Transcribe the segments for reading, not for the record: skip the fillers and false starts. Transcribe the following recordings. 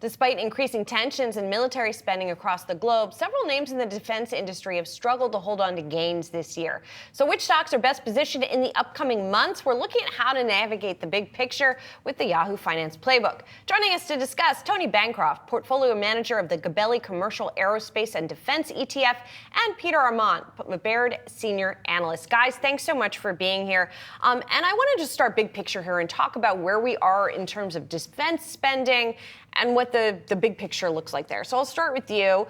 Despite increasing tensions and military spending across the globe, several names in the defense industry have struggled to hold on to gains this year. So which stocks are best positioned in the upcoming months? We're looking at how to navigate the big picture with the Yahoo Finance Playbook. Joining us to discuss, Tony Bancroft, portfolio manager of the Gabelli Commercial Aerospace and Defense ETF, and Peter Arment, Baird senior analyst. Guys, thanks so much for being here. And I want to just start big picture here and talk about where we are in terms of defense spending and what the big picture looks like there. So I'll start with you,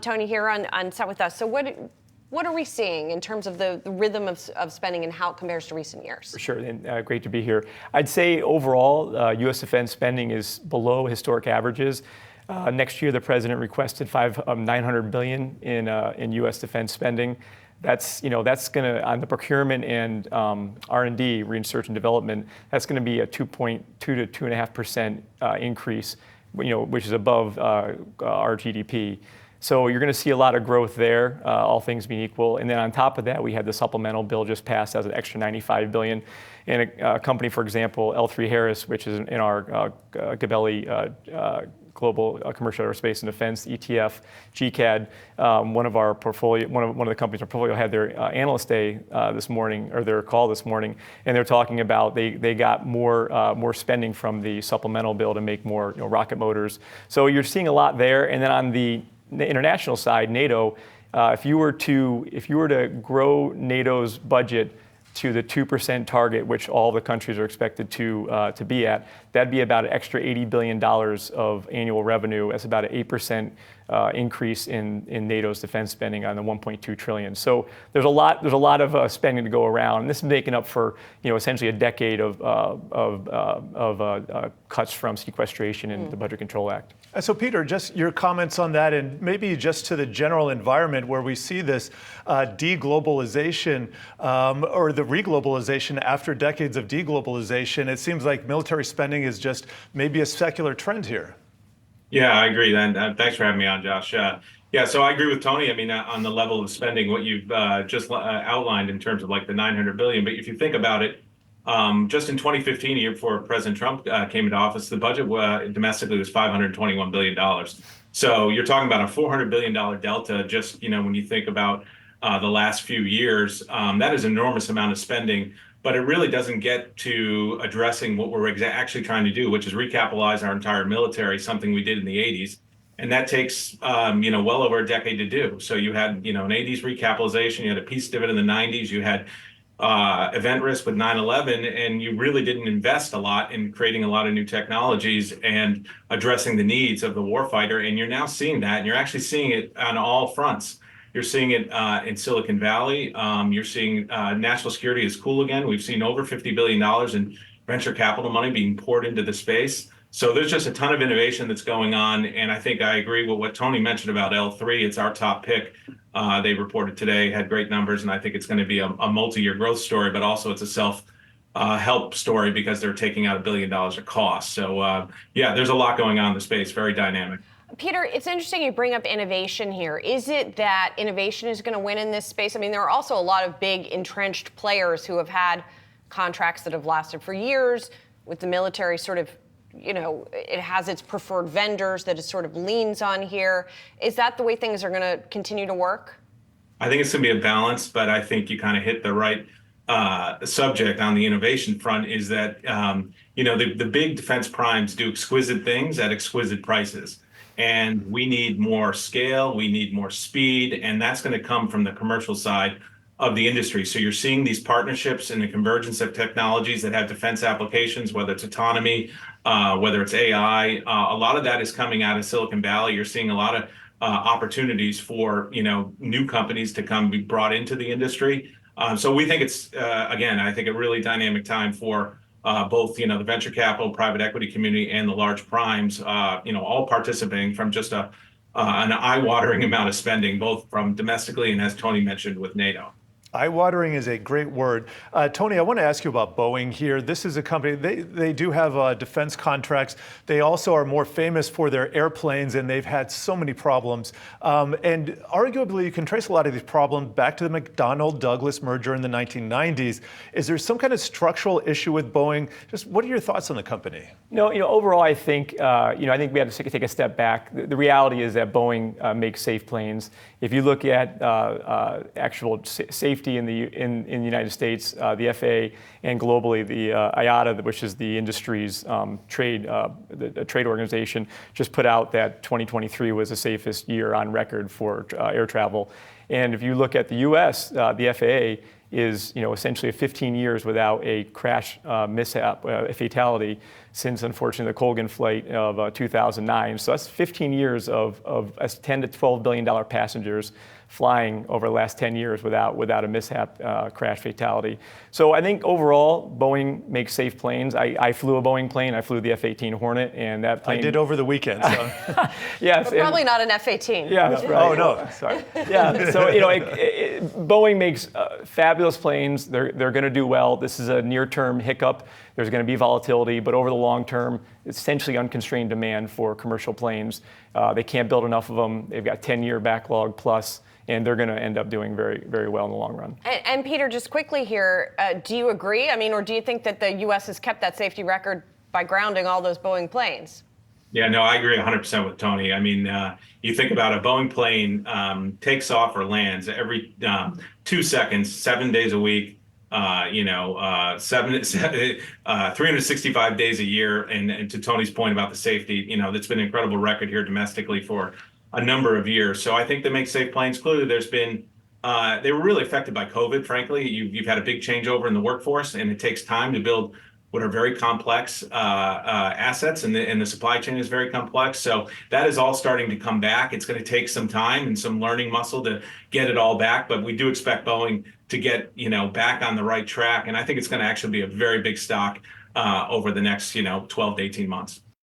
Tony, here on set with us. So what are we seeing in terms of the rhythm of spending and how it compares to recent years? For sure, and great to be here. I'd say overall, U.S. defense spending is below historic averages. Next year, the president requested $900 billion in U.S. defense spending. That's going to, on the procurement and R&D, research and development, that's going to be a 2.2 to 2.5% increase, which is above our GDP. So you're going to see a lot of growth there, all things being equal. And then on top of that, we had the supplemental bill just passed as an extra $95 billion. And a company, for example, L3Harris, which is in our Gabelli Global Commercial Aerospace and Defense ETF, GCAD, one of the companies in our portfolio had their Analyst Day this morning, or their call this morning, and they're talking about they got more spending from the supplemental bill to make more rocket motors. So you're seeing a lot there. And then on the international side, NATO, if you were to grow NATO's budget to the 2% target, which all the countries are expected to be at, that'd be about an extra $80 billion of annual revenue. That's about an 8% increase in NATO's defense spending on the 1.2 trillion. So there's a lot of spending to go around, and this is making up for essentially a decade of cuts from sequestration and the Budget Control Act. So Peter, just your comments on that, and maybe just to the general environment where we see this deglobalization or the reglobalization after decades of deglobalization. It seems like military spending is just maybe a secular trend here. Yeah, I agree. And thanks for having me on, Josh. Yeah, so I agree with Tony. I mean, on the level of spending, what you've just outlined in terms of like the $900 billion. But if you think about it, just in 2015, a year before President Trump came into office, the budget domestically was $521 billion. So you're talking about a $400 billion delta just, when you think about the last few years. That is an enormous amount of spending, but it really doesn't get to addressing what we're actually trying to do, which is recapitalize our entire military, something we did in the 80s. And that takes, well over a decade to do. So you had, an 80s recapitalization, you had a peace dividend in the 90s, you had event risk with 9/11, and you really didn't invest a lot in creating a lot of new technologies and addressing the needs of the warfighter. And you're now seeing that, and you're actually seeing it on all fronts. You're seeing it in Silicon Valley. You're seeing national security is cool again. We've seen over $50 billion in venture capital money being poured into the space. So there's just a ton of innovation that's going on. And I think I agree with what Tony mentioned about L3. It's our top pick. They reported today, had great numbers, and I think it's going to be a multi-year growth story, but also it's a self-help story because they're taking out $1 billion of cost. So yeah, there's a lot going on in the space, very dynamic. Peter, it's interesting you bring up innovation here. Is it that innovation is going to win in this space? I mean, there are also a lot of big entrenched players who have had contracts that have lasted for years with the military sort of, it has its preferred vendors that it sort of leans on here. Is that the way things are going to continue to work? I think it's going to be a balance, but I think you kind of hit the right subject on the innovation front is that, the big defense primes do exquisite things at exquisite prices. And we need more scale, we need more speed, and that's going to come from the commercial side of the industry. So you're seeing these partnerships and the convergence of technologies that have defense applications, whether it's autonomy, whether it's AI. A lot of that is coming out of Silicon Valley. You're seeing a lot of opportunities for new companies to come be brought into the industry. So we think it's again, I think a really dynamic time for both the venture capital, private equity community, and the large primes, all participating from just an eye-watering amount of spending, both from domestically and, as Tony mentioned, with NATO. Eye-watering is a great word. Tony, I want to ask you about Boeing here. This is a company, they do have defense contracts. They also are more famous for their airplanes, and they've had so many problems. And arguably, you can trace a lot of these problems back to the McDonnell-Douglas merger in the 1990s. Is there some kind of structural issue with Boeing? Just what are your thoughts on the company? No, overall, I think, I think we have to take a step back. The reality is that Boeing makes safe planes. If you look at actual safety in the United States, the FAA, and globally, the IATA, which is the industry's trade organization, just put out that 2023 was the safest year on record for air travel. And if you look at the U.S., the FAA is essentially 15 years without a crash mishap, a fatality, since unfortunately the Colgan flight of 2009. So that's 15 years of $10 to $12 billion passengers flying over the last 10 years without a mishap, crash fatality. So I think overall, Boeing makes safe planes. I flew a Boeing plane. I flew the F-18 Hornet, and that plane. I did over the weekend. So. Yes, but probably not an F-18. Yeah, that's right. Oh no, sorry. Yeah, so Boeing makes fabulous planes. They're going to do well. This is a near-term hiccup. There's going to be volatility, but over the long term, it's essentially unconstrained demand for commercial planes. They can't build enough of them. They've got 10-year backlog plus, and they're going to end up doing very, very well in the long run. And Peter, just quickly here, do you agree? I mean, or do you think that the U.S. has kept that safety record by grounding all those Boeing planes? Yeah, no, I agree 100% with Tony. I mean, you think about a Boeing plane takes off or lands every 2 seconds, 7 days a week, 365 days a year. And to Tony's point about the safety, that's been an incredible record here domestically for a number of years. So I think they make safe planes. Clearly, there's been, they were really affected by COVID, frankly. You've had a big changeover in the workforce, and it takes time to build what are very complex assets, and the supply chain is very complex. So that is all starting to come back. It's going to take some time and some learning muscle to get it all back, but we do expect Boeing to get back on the right track, and I think it's going to actually be a very big stock over the next 12 to 18 months.